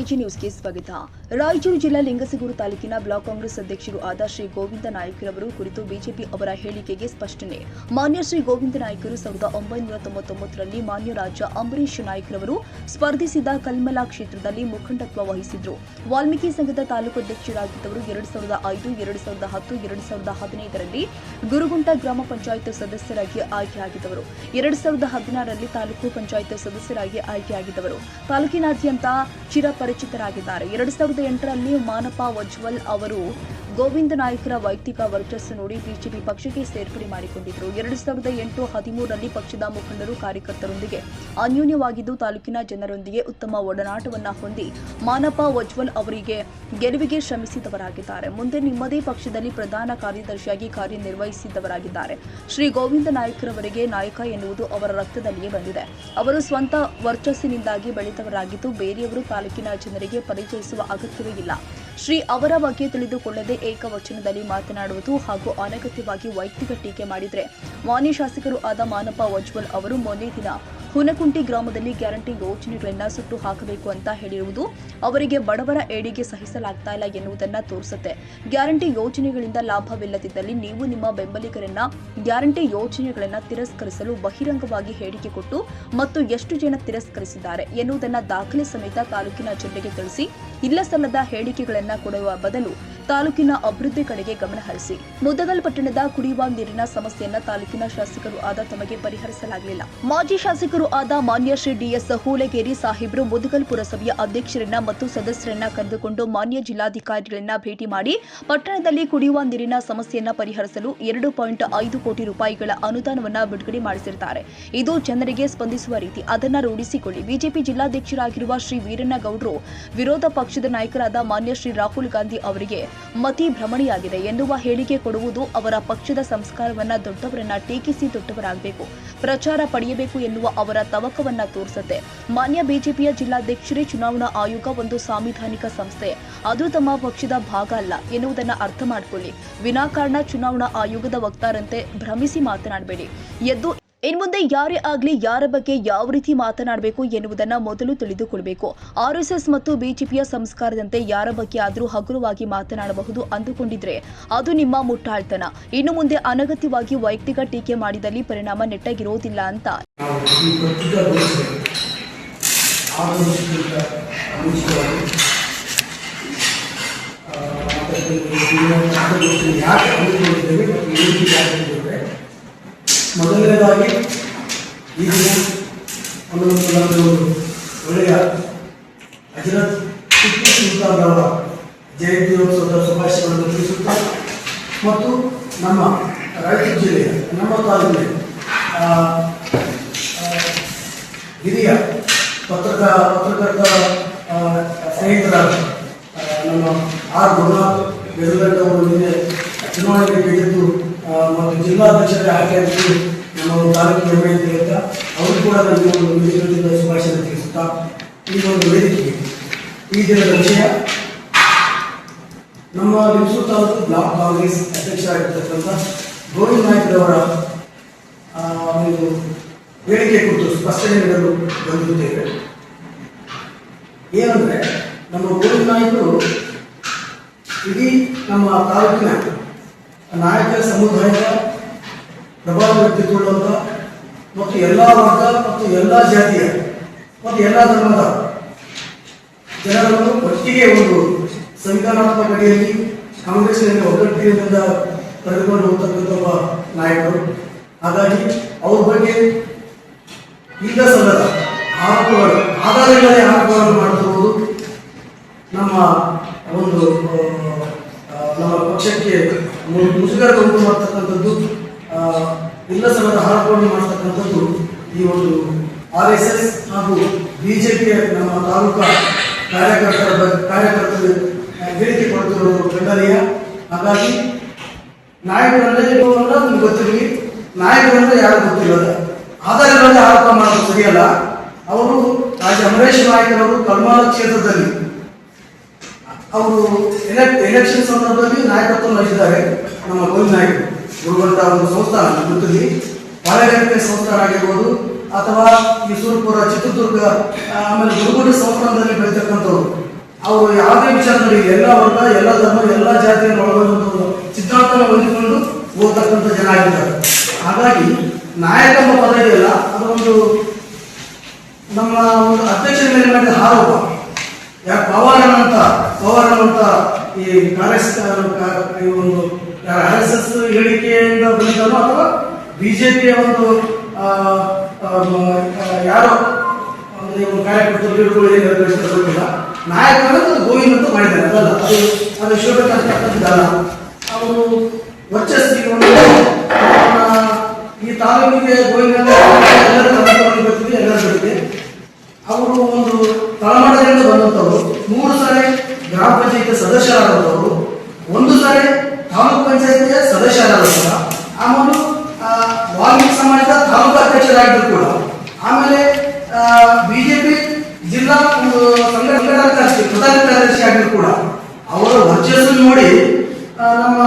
KG ನ್ಯೂಸ್ಗೆ ಸ್ವಾಗತ. ರಾಯಚೂರು ಜಿಲ್ಲಾ ಲಿಂಗಸಗೂರು ತಾಲೂಕಿನ ಬ್ಲಾಕ್ ಕಾಂಗ್ರೆಸ್ ಅಧ್ಯಕ್ಷರು ಆದ ಶ್ರೀ ಗೋವಿಂದ ನಾಯ್ಕರವರು ಕುರಿತು ಬಿಜೆಪಿ ಅವರ ಹೇಳಿಕೆಗೆ ಸ್ಪಷ್ಟನೆ. ಮಾನ್ಯ ಶ್ರೀ ಗೋವಿಂದ ನಾಯ್ಕರು 1999ರಲ್ಲಿ ಮಾನ್ಯ ರಾಜ ಅಂಬರೀಶ್ ನಾಯ್ಕರವರು ಸ್ಪರ್ಧಿಸಿದ ಕಲ್ಮಲ ಕ್ಷೇತ್ರದಲ್ಲಿ ಮುಖಂಡತ್ವ ವಹಿಸಿದ್ರು. ವಾಲ್ಮೀಕಿ ಸಂಘದ ತಾಲೂಕು ಅಧ್ಯಕ್ಷರಾಗಿದ್ದವರು 2005, 2010, 2015ರಲ್ಲಿ ಗುರುಗುಂಟ ಗ್ರಾಮ ಪಂಚಾಯತ್ ಸದಸ್ಯರಾಗಿ ಆಯ್ಕೆಯಾಗಿದ್ದವರು. 2016ರಲ್ಲಿ ತಾಲೂಕು ಪಂಚಾಯತ್ ಸದಸ್ಯರಾಗಿ ಆಯ್ಕೆಯಾಗಿದ್ದವರು. ತಾಲೂಕಿನಾದ್ಯಂತ ಚಿರಪರಿಚಿತರಾಗಿದ್ದಾರೆ. 2008ರಲ್ಲಿ ಮಾನಪ್ಪ ವಜ್ವಲ್ ಅವರು ಗೋವಿಂದ ನಾಯ್ಕರ ವೈಯಕ್ತಿಕ ವರ್ಚಸ್ಸು ನೋಡಿ ಬಿಜೆಪಿ ಪಕ್ಷಕ್ಕೆ ಸೇರ್ಪಡೆ ಮಾಡಿಕೊಂಡಿದ್ದರು. 2008-13ರಲ್ಲಿ ಪಕ್ಷದ ಮುಖಂಡರು ಕಾರ್ಯಕರ್ತರೊಂದಿಗೆ ಅನ್ಯೋನ್ಯವಾಗಿದ್ದು ತಾಲೂಕಿನ ಜನರೊಂದಿಗೆ ಉತ್ತಮ ಒಡನಾಟವನ್ನ ಹೊಂದಿ ಮಾನಪ್ಪ ವಜ್ವಲ್ ಅವರಿಗೆ ಗೆಲುವಿಗೆ ಶ್ರಮಿಸಿದವರಾಗಿದ್ದಾರೆ. ಮುಂದೆ ನಿಮ್ಮದೇ ಪಕ್ಷದಲ್ಲಿ ಪ್ರಧಾನ ಕಾರ್ಯದರ್ಶಿಯಾಗಿ ಕಾರ್ಯನಿರ್ವಹಿಸಿದವರಾಗಿದ್ದಾರೆ. ಶ್ರೀ ಗೋವಿಂದ ನಾಯ್ಕರವರಿಗೆ ನಾಯಕ ಎನ್ನುವುದು ಅವರ ರಕ್ತದಲ್ಲಿಯೇ ಬಂದಿದೆ. ಅವರು ಸ್ವಂತ ವರ್ಚಸ್ಸಿನಿಂದಾಗಿ ಬೆಳೆದವರಾಗಿದ್ದು ಬೇರೆಯವರು ತಾಲೂಕಿನ ಜನರಿಗೆ ಪರಿಚಯಿಸುವ ಅಗತ್ಯವೇ ಇಲ್ಲ. ಶ್ರೀ ಅವರ ಬಗ್ಗೆ ತಿಳಿದುಕೊಳ್ಳದೆ ಏಕವಚನದಲ್ಲಿ ಮಾತನಾಡುವುದು ಹಾಗೂ ಅನಗತ್ಯವಾಗಿ ವೈಯಕ್ತಿಕ ಟೀಕೆ ಮಾಡಿದರೆ ಮಾನ್ಯ ಶಾಸಕರು ಆದ ಮಾನಪ್ಪ ವಜ್ವಲ್ ಅವರು ಮೊನ್ನೆ ದಿನ ಹುನಕುಂಟಿ ಗ್ರಾಮದಲ್ಲಿ ಗ್ಯಾರಂಟಿ ಯೋಜನೆಗಳನ್ನು ಸುಟ್ಟು ಹಾಕಬೇಕು ಅಂತ ಹೇಳಿರುವುದು ಅವರಿಗೆ ಬಡವರ ಏಡಿಗೆ ಸಹಿಸಲಾಗ್ತಾ ಇಲ್ಲ ಎನ್ನುವುದನ್ನು ತೋರಿಸುತ್ತೆ. ಗ್ಯಾರಂಟಿ ಯೋಜನೆಗಳಿಂದ ಲಾಭವಿಲ್ಲದಿದ್ದಲ್ಲಿ ನೀವು ನಿಮ್ಮ ಬೆಂಬಲಿಗರನ್ನ ಗ್ಯಾರಂಟಿ ಯೋಜನೆಗಳನ್ನು ತಿರಸ್ಕರಿಸಲು ಬಹಿರಂಗವಾಗಿ ಹೇಳಿಕೆ ಕೊಟ್ಟು ಮತ್ತು ಎಷ್ಟು ಜನ ತಿರಸ್ಕರಿಸಿದ್ದಾರೆ ಎನ್ನುವುದನ್ನು ದಾಖಲೆ ಸಮೇತ ತಾಲೂಕಿನ ಜನರಿಗೆ ತಿಳಿಸಿ ಇಲ್ಲ ಸಲ್ಲದ ಹೇಳಿಕೆಗಳನ್ನು ಕೊಡುವ ಬದಲು ತಾಲೂಕಿನ ಅಭಿವೃದ್ಧಿ ಕಡೆಗೆ ಗಮನ ಹರಿಸಿ. ಮುದಗಲ್ ಪಟ್ಟಣದ ಕುಡಿಯುವ ನೀರಿನ ಸಮಸ್ಯೆಯನ್ನ ತಾಲೂಕಿನ ಶಾಸಕರು ಆದ ತಮಗೆ ಪರಿಹರಿಸಲಾಗಲಿಲ್ಲ. ಮಾಜಿ ಶಾಸಕರು ಆದ ಮಾನ್ಯ ಶ್ರೀ ಡಿಎಸ್ ಹೂಲೆಗೇರಿ ಸಾಹೇಬರು ಮುದಗಲ್ ಪುರಸಭೆಯ ಅಧ್ಯಕ್ಷರನ್ನ ಮತ್ತು ಸದಸ್ಯರನ್ನ ಕರೆದುಕೊಂಡು ಮಾನ್ಯ ಜಿಲ್ಲಾಧಿಕಾರಿಗಳನ್ನ ಭೇಟಿ ಮಾಡಿ ಪಟ್ಟಣದಲ್ಲಿ ಕುಡಿಯುವ ನೀರಿನ ಸಮಸ್ಯೆಯನ್ನ ಪರಿಹರಿಸಲು 2.5 ಕೋಟಿ ರೂಪಾಯಿಗಳ ಅನುದಾನವನ್ನ ಬಿಡುಗಡೆ ಮಾಡಿಸಿರುತ್ತಾರೆ. ಇದು ಜನರಿಗೆ ಸ್ಪಂದಿಸುವ ರೀತಿ, ಅದನ್ನ ರೂಢಿಸಿಕೊಳ್ಳಿ. ಬಿಜೆಪಿ ಜಿಲ್ಲಾಧ್ಯಕ್ಷರಾಗಿರುವ ಶ್ರೀ ವೀರಣ್ಣಗೌಡರು ವಿರೋಧ ಪಕ್ಷದ ನಾಯಕರಾದ ಮಾನ್ಯ ಶ್ರೀ ರಾಹುಲ್ ಗಾಂಧಿ ಅವರಿಗೆ ಮತಿ ಭ್ರಮಣೆಯಾಗಿದೆ ಎನ್ನುವ ಹೇಳಿಕೆ ಕೊಡುವುದು ಅವರ ಪಕ್ಷದ ಸಂಸ್ಕಾರವನ್ನ ದೊಡ್ಡವರನ್ನ ಟೀಕಿಸಿ ದೊಡ್ಡವರಾಗಬೇಕು, ಪ್ರಚಾರ ಪಡೆಯಬೇಕು ಎನ್ನುವ ಅವರ ತವಕವನ್ನ ತೋರಿಸುತ್ತೆ. ಮಾನ್ಯ ಬಿಜೆಪಿಯ ಜಿಲ್ಲಾಧ್ಯಕ್ಷರೇ ಚುನಾವಣಾ ಆಯೋಗ ಒಂದು ಸಾಂವಿಧಾನಿಕ ಸಂಸ್ಥೆ, ಅದು ತಮ್ಮ ಪಕ್ಷದ ಭಾಗ ಅಲ್ಲ ಎನ್ನುವುದನ್ನ ಅರ್ಥ ಮಾಡಿಕೊಳ್ಳಿ. ವಿನಾಕಾರಣ ಚುನಾವಣಾ ಆಯೋಗದ ವಕ್ತಾರಂತೆ ಭ್ರಮಿಸಿ ಮಾತನಾಡಬೇಡಿ. ಎದ್ದು ಇನ್ಮುಂದೆ ಯಾರೇ ಆಗಲಿ ಯಾರ ಬಗ್ಗೆ ಯಾವ ರೀತಿ ಮಾತನಾಡಬೇಕು ಎನ್ನುವುದನ್ನು ಮೊದಲು ತಿಳಿದುಕೊಳ್ಳಬೇಕು. ಆರ್ಎಸ್ಎಸ್ ಮತ್ತು ಬಿಜೆಪಿಯ ಸಂಸ್ಕಾರದಂತೆ ಯಾರ ಬಗ್ಗೆ ಆದರೂ ಹಗುರವಾಗಿ ಮಾತನಾಡಬಹುದು ಅಂದುಕೊಂಡಿದ್ರೆ ಅದು ನಿಮ್ಮ ಮುಟ್ಟಾಳ್ತನ. ಇನ್ನು ಮುಂದೆ ಅನಗತ್ಯವಾಗಿ ವೈಯಕ್ತಿಕ ಟೀಕೆ ಮಾಡಿದಲ್ಲಿ ಪರಿಣಾಮ ನೆಟ್ಟಗಿರೋದಿಲ್ಲ ಅಂತ ಮೊದಲನೇದಾಗಿ ಈ ದಿನ ಒಂದು ಒಳ್ಳೆಯ ಹಜರತ್ ಟಿಪ್ಪು ಸುಲ್ತಾನ್ ಅವರ ಜಯಂತ್ಯೋತ್ಸವದ ಶುಭಾಶಯಗಳನ್ನು ತಿಳಿಸುತ್ತಾ ಮತ್ತು ನಮ್ಮ ರಾಯಚೂರು ಜಿಲ್ಲೆಯ ನಮ್ಮ ತಾಲೂಕಿನ ಹಿರಿಯ ಪತ್ರಕರ್ತ ಸ್ನೇಹಿತರಾದ ನಮ್ಮ ಆರ್ ಗುರುನಾಥ್ ಬೆದಗಡ್ಡ ಅವರು ನಿನ್ನೆ ಚುನಾವಣೆಗೆ ಗೆದ್ದು ಮತ್ತು ಜಿಲ್ಲಾಧ್ಯಕ್ಷರ ಆಯ್ಕೆಯಾಗಿದ್ದು ನಮ್ಮ ಒಂದು ತಾಲೂಕಿನ ಹೆಮ್ಮೆ ಅಂತ ಹೇಳ್ತಾ ಅವರು ಕೂಡ ನನಗೆ ಒಂದು ವೇದಿಕೆಯಿಂದ ಶುಭಾಶಯ ತಿಳಿಸುತ್ತಾ ಈ ಒಂದು ವೇದಿಕೆಗೆ ಈ ದಿನದ ವಿಷಯ ನಮ್ಮ ಲಿಂಗಸೂರು ತಾಲೂಕು ಬ್ಲಾಕ್ ಕಾಂಗ್ರೆಸ್ ಅಧ್ಯಕ್ಷರಾಗಿರ್ತಕ್ಕಂಥ ಗೋವಿಂದ ನಾಯ್ಕರವರ ಒಂದು ಹೇಳಿಕೆ ಕುರಿತು ಸ್ಪಷ್ಟನೆ ನೀಡಲು ಬಂದಿರುತ್ತೇವೆ. ಏನಂದರೆ ನಮ್ಮ ಗೋವಿಂದ ನಾಯ್ಕರು ಇಡೀ ನಮ್ಮ ತಾಲೂಕಿನ ನಾಯಕ ಸಮುದಾಯದ ಪ್ರಭಾವ ವ್ಯಕ್ತಿತ್ವವುಳ್ಳ ಮತ್ತು ಎಲ್ಲ ವರ್ಗ ಮತ್ತು ಎಲ್ಲ ಜಾತಿಯ ಮತ್ತು ಎಲ್ಲ ಧರ್ಮದ ಜನರನ್ನು ಒಟ್ಟಿಗೆ ಒಂದು ಸಂವಿಧಾನಾತ್ಮಕ ಅಡಿಯಲ್ಲಿ ಕಾಂಗ್ರೆಸ್ನಿಂದ ಒಗ್ಗಟ್ಟಿನಿಂದ ಕರೆದುಕೊಂಡು ಹೋಗ್ತಕ್ಕಂಥ ಒಬ್ಬ ನಾಯಕರು. ಹಾಗಾಗಿ ಅವ್ರ ಬಗ್ಗೆ ಈಗ ಸಲ್ಲದ ಆರೋಪಗಳು ಆಧಾರಗಳೇ ಆರೋಪಗಳನ್ನು ಮಾಡುತ್ತಿರುವುದು ನಮ್ಮ ಒಂದು ನಮ್ಮ ಪಕ್ಷಕ್ಕೆ ಮುಜುಗರ ಉಂಟು ಮಾಡ್ತಕ್ಕಂಥದ್ದು, ಇಲ್ಲ ಸಲ್ಲದ ಆರೋಪಗಳನ್ನು ಮಾಡ್ತಕ್ಕಂಥದ್ದು ಈ ಒಂದು RSS ಹಾಗೂ ಬಿಜೆಪಿಯ ನಮ್ಮ ತಾಲೂಕಾ ಕಾರ್ಯಕರ್ತರು ಹೇಳಿಕೆ ಕೊಡ್ತಿರೋದು ಖಂಡನೀಯ. ಹಾಗಾಗಿ ನಾಯಕರಲ್ಲೇ ನಿಮ್ಗೆ ಗೊತ್ತಿರಲಿ, ನಾಯಕರಲ್ಲೇ ಯಾರು ಗೊತ್ತಿರೋದ ಆಧಾರಗಳಲ್ಲಿ ಆರೋಪ ಮಾಡೋದು ಸರಿಯಲ್ಲ. ಅವರು ರಾಜ ಅಮರೇಶ್ ನಾಯ್ಕರವರು ಕಲ್ಮಾಲ ಕ್ಷೇತ್ರದಲ್ಲಿ ಅವರು ಎಲೆಕ್ಷನ್ ಸಂದರ್ಭದಲ್ಲಿ ನಾಯಕತ್ವ ನಡೆಸಿದ್ದಾರೆ. ನಮ್ಮ ಗೋವಿಂದ ನಾಯ್ಕರು ಗುರುಗಂಟ ಒಂದು ಸಂಸ್ಥಾನ ಗೊತ್ತಿರಲಿ, ಬಾಳೆಗಟ್ಟೆ ಸಂಸ್ಥಾನ ಆಗಿರ್ಬೋದು ಅಥವಾ ಈ ಸೂರ್ಪುರ, ಚಿತ್ರದುರ್ಗ, ಆಮೇಲೆ ಗುರುಗುಂಡ ಸಂಸ್ಥಾನದಲ್ಲಿ ಬೆಳೀತಕ್ಕಂಥವ್ರು ಅವರು ಯಾವುದೇ ವಿಚಾರದಲ್ಲಿ ಎಲ್ಲ ವರ್ಗ, ಎಲ್ಲ ಧರ್ಮ, ಎಲ್ಲ ಜಾತಿಯನ್ನು ಒಳಗೊಂಡ ಸಿದ್ಧಾಂತವನ್ನು ಹೊಂದಿಕೊಂಡು ಹೋಗ್ತಕ್ಕಂಥ ಜನ ಆಗಿದ್ದಾರೆ. ಹಾಗಾಗಿ ನಾಯಕ ಎಂಬ ಪದ ಇದೆಯಲ್ಲ, ಅದು ಒಂದು ನಮ್ಮ ಒಂದು ಅಧ್ಯಕ್ಷರ ಮೇಲೆ ಮಾಡಿದ ಆರೋಪ. ಯಾಕೆ ಪವಾರನಂತ ಈ ಕಾಂಗ್ರೆಸ್ ಈ ಒಂದು RSS ಹೇಳಿಕೆಯಿಂದ ಬಂದಿದ್ದಾನೋ ಅಥವಾ ಬಿಜೆಪಿಯ ಒಂದು ಯಾರೋ ಕಾರ್ಯಕರ್ತರು ಗೊತ್ತಿಲ್ಲ, ನಾಯಕರನ್ನು ಗೋವಿಂದ ಅಂತ ಮಾಡಿದ್ದಾರೆ. ಅದಲ್ಲ, ಅದು ಶೋಭೆಕಾಗ್ತಕ್ಕಂಥದ್ದಲ್ಲ. ಅವರು ವರ್ಚಸ್ಸಿಗೆ ಒಂದು ಈ ತಾಲೂಕಿಗೆ ಗೋವಿಂದ ಎಲ್ಲರೂ ಗೊತ್ತಿದೆ, ಎಲ್ಲರೂ ಗೊತ್ತಿದೆ. ಅವರು ಒಂದು ತಳಮಟ್ಟದಿಂದ ಬಂದಂಥವ್ರು, 3 ಸಾರಿ ಗ್ರಾಮ ಪಂಚಾಯತ್ ಸದಸ್ಯರಾದವರು, 1 ಸಾರಿ ತಾಲೂಕು ಪಂಚಾಯತಿಯ ಸದಸ್ಯರಾದವರು, ಆಮೇಲೆ ವಾಲ್ಮೀಕಿ ಸಮಾಜದ ತಾಲೂಕು ಅಧ್ಯಕ್ಷರಾಗಿದ್ರು ಕೂಡ, ಆಮೇಲೆ ಬಿಜೆಪಿ ಜಿಲ್ಲಾ ಪ್ರಧಾನ ಕಾರ್ಯದರ್ಶಿ ಆಗಿದ್ರು ಕೂಡ ಅವರ ವರ್ಚಸ್ಸು ನೋಡಿ ನಮ್ಮ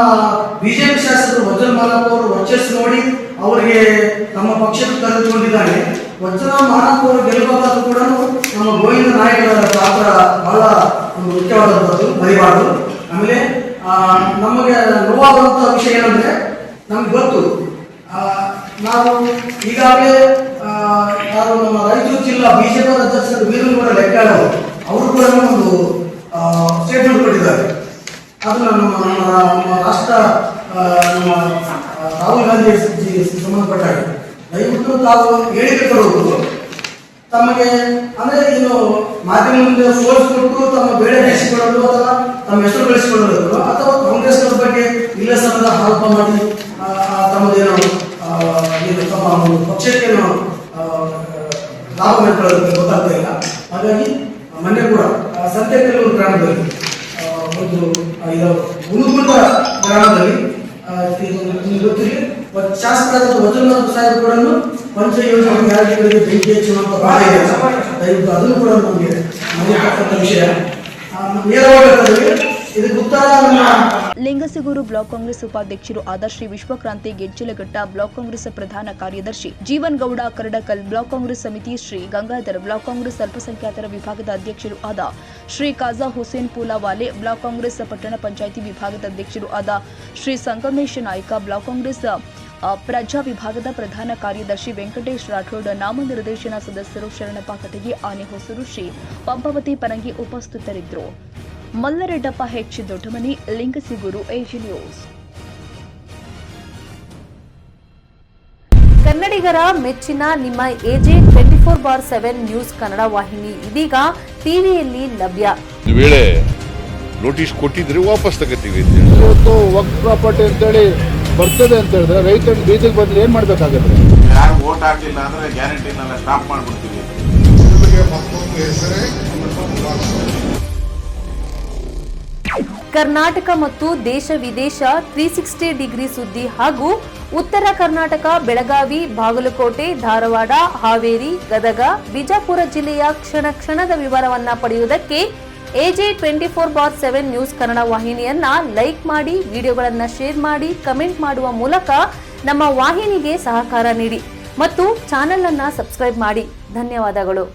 ಬಿಜೆಪಿ ಶಾಸಕರು ವಜ್ರ ಮಾನಪ್ಪ ಅವರು ವರ್ಚಸ್ಸು ನೋಡಿ ಅವರಿಗೆ ತಮ್ಮ ಪಕ್ಷಕ್ಕೆ ಕರೆದುಕೊಂಡಿದ್ದಾರೆ. ವಜ್ರ ಮಾನಪ್ಪ ಅವರು ಗೆಲ್ಲಬೇಕಾದ್ರೂ ಕೂಡ ನಮ್ಮ ಗೋವಿಂದ ನಾಯಕರ ಪಾತ್ರ ಬಹಳ ಒಂದು ಮುಖ್ಯವಾದಂಥದ್ದು, ಮರಿಬಾರದು. ಆಮೇಲೆ ನಮಗೆ ನೋವಾಗುವಂತಹ ವಿಷಯ ಏನಂದ್ರೆ, ನಮ್ಗೆ ಗೊತ್ತು ನಾವು ಈಗಾಗಲೇ ಯಾರು ನಮ್ಮ ರಾಯಚೂರು ಜಿಲ್ಲಾ ಬಿಜೆಪಿ ಅಧ್ಯಕ್ಷರು ವೀರನಗೌಡ ಲೆಕ್ಕಾಳ ಅವರು ಕೂಡ ಒಂದು ಸ್ಟೇಟ್ಮೆಂಟ್ ಕೊಟ್ಟಿದ್ದಾರೆ. ಅದು ನಮ್ಮ ರಾಷ್ಟ್ರ ನಮ್ಮ ರಾಹುಲ್ ಗಾಂಧಿ ಸಂಬಂಧಪಟ್ಟ ದಯವಿಟ್ಟು ತಾವು ಹೇಳಿಕೆ ಕೊಡುವುದು ತಮಗೆ ಅಂದ್ರೆ ಏನು ಮಾಧ್ಯಮದಿಂದ ಫೋರ್ಸ್ ಕೊಟ್ಟು ತಮ್ಮ ಬೇಳೆ ಬೆಳೆಸಿಕೊಳ್ಳಲು ಅಥವಾ ತಮ್ಮ ಹೆಸರು ಬೆಳೆಸಿಕೊಳ್ಳಲು ಅಥವಾ ಕಾಂಗ್ರೆಸ್ನವ್ರ ಬಗ್ಗೆ ಇಲ್ಲಸಲ್ಲದ ಆರೋಪ ಮಾಡಿ ತಮ್ಮದೇನೋ ತಮ್ಮ ಪಕ್ಷಕ್ಕೆ ಲಾಭ ಮಾಡ್ಕೊಳ್ಳೋದಕ್ಕೆ ಗೊತ್ತಾಗ್ತಾ ಇಲ್ಲ. ಹಾಗಾಗಿ ಮೊನ್ನೆ ಕೂಡ ಸಂತೆಕಲ್ಲೂರು ಗ್ರಾಮದಲ್ಲಿ ಒಂದು ಹುಣಗುಂಡ ಗ್ರಾಮದಲ್ಲಿ ಗೊತ್ತಿರಲಿ ಶಾಸಕರಾದ ವಜ್ರನಾಥ ಸಾಹೇಬ್ ಕೂಡ ಪಂಚ ಯೋಜನೆ ಯಾರಿಗೆ ಬೆಂಕಿ ಹಚ್ಚುವಂತ ಭಾಳ ಇದೆ. ದಯವಿಟ್ಟು ಅದನ್ನು ಕೂಡ ನಮಗೆ ಮನೆಯತಕ್ಕಂಥ ವಿಷಯ ನೇರವಾಗಿ ಇದಕ್ಕೆ ಉತ್ತರ ಲಿಂಗಸಗೂರು ಬ್ಲಾಕ್ ಕಾಂಗ್ರೆಸ್ ಉಪಾಧ್ಯಕ್ಷರು ಆದ ಶ್ರೀ ವಿಶ್ವಕ್ರಾಂತಿ ಗೆಜ್ಜಲಘಟ್ಟ, ಬ್ಲಾಕ್ ಕಾಂಗ್ರೆಸ್ ಪ್ರಧಾನ ಕಾರ್ಯದರ್ಶಿ ಜೀವನ್ ಗೌಡ ಕರಡಕಲ್, ಬ್ಲಾಕ್ ಕಾಂಗ್ರೆಸ್ ಸಮಿತಿ ಶ್ರೀ ಗಂಗಾಧರ್, ಬ್ಲಾಕ್ ಕಾಂಗ್ರೆಸ್ ಅಲ್ಪಸಂಖ್ಯಾತರ ವಿಭಾಗದ ಅಧ್ಯಕ್ಷರು ಆದ ಶ್ರೀ ಖಾಜಾ ಹುಸೇನ್ ಪೂಲಾವಾಲೆ, ಬ್ಲಾಕ್ ಕಾಂಗ್ರೆಸ್ ಪಟ್ಟಣ ಪಂಚಾಯಿತಿ ವಿಭಾಗದ ಅಧ್ಯಕ್ಷರು ಆದ ಶ್ರೀ ಸಂಗಮೇಶ ನಾಯ್ಕ, ಬ್ಲಾಕ್ ಕಾಂಗ್ರೆಸ್ ಪ್ರಜಾ ವಿಭಾಗದ ಪ್ರಧಾನ ಕಾರ್ಯದರ್ಶಿ ವೆಂಕಟೇಶ್ ರಾಠೋಡ್, ನಾಮನಿರ್ದೇಶನ ಸದಸ್ಯರು ಶರಣಪ್ಪ ಕಟಗಿ, ಆನೆ ಹೊಸೂರು, ಶ್ರೀ ಪಂಪಾವತಿ ಪರಂಗಿ ಉಪಸ್ಥಿತರಿದ್ದರು. ಮಲ್ಲರೆಡ್ಡಪ್ಪ ಹೆಚ್ ದೊಡ್ಡಮನಿ, ಲಿಂಗಸಿಗೂರು, AG ನ್ಯೂಸ್. ಕನ್ನಡಿಗರ ಮೆಚ್ಚಿನ ನಿಮ್ಮ AG 24/7 ನ್ಯೂಸ್ ಕನ್ನಡ ವಾಹಿನಿ ಇದೀಗ ಟಿವಿಯಲ್ಲಿ ಲಭ್ಯ. ವೇಳೆ ನೋಟಿಸ್ ಕೊಟ್ಟಿದ್ರೆ ವಾಪಸ್ ತಗೋತೀವಿ. ಇವತ್ತು ವಕ್ಫ್ ಪ್ರಾಪರ್ಟಿ ಅಂತೇಳಿ ಬರ್ತದೆ ಅಂತ ಹೇಳಿದ್ರೆ ರೈತರು ಬೀದಿಗೆ ಬಂದ್ರೆ ಏನ್ ಮಾಡ್ಬೇಕಾಗುತ್ತೆ? ಯಾರು ವೋಟ್ ಹಾಕಿಲ್ಲ ಅಂದ್ರೆ ಗ್ಯಾರಂಟಿನೆಲ್ಲ ಸ್ಟಾಪ್ ಮಾಡ್ಬಿಡ್ತೀವಿ. ಕರ್ನಾಟಕ ಮತ್ತು ದೇಶ ವಿದೇಶ 360 ಡಿಗ್ರಿ ಸುದ್ದಿ ಹಾಗೂ ಉತ್ತರ ಕರ್ನಾಟಕ, ಬೆಳಗಾವಿ, ಬಾಗಲಕೋಟೆ, ಧಾರವಾಡ, ಹಾವೇರಿ, ಗದಗ, ಬಿಜಾಪುರ ಜಿಲ್ಲೆಯ ಕ್ಷಣ ಕ್ಷಣದ ವಿವರವನ್ನ ಪಡೆಯುವುದಕ್ಕೆ AG 24/7 ನ್ಯೂಸ್ ಕನ್ನಡ ವಾಹಿನಿಯನ್ನ ಲೈಕ್ ಮಾಡಿ, ವಿಡಿಯೋಗಳನ್ನ ಶೇರ್ ಮಾಡಿ, ಕಮೆಂಟ್ ಮಾಡುವ ಮೂಲಕ ನಮ್ಮ ವಾಹಿನಿಗೆ ಸಹಕಾರ ನೀಡಿ ಮತ್ತು ಚಾನೆಲ್ ಅನ್ನ ಸಬ್ಸ್ಕ್ರೈಬ್ ಮಾಡಿ. ಧನ್ಯವಾದಗಳು.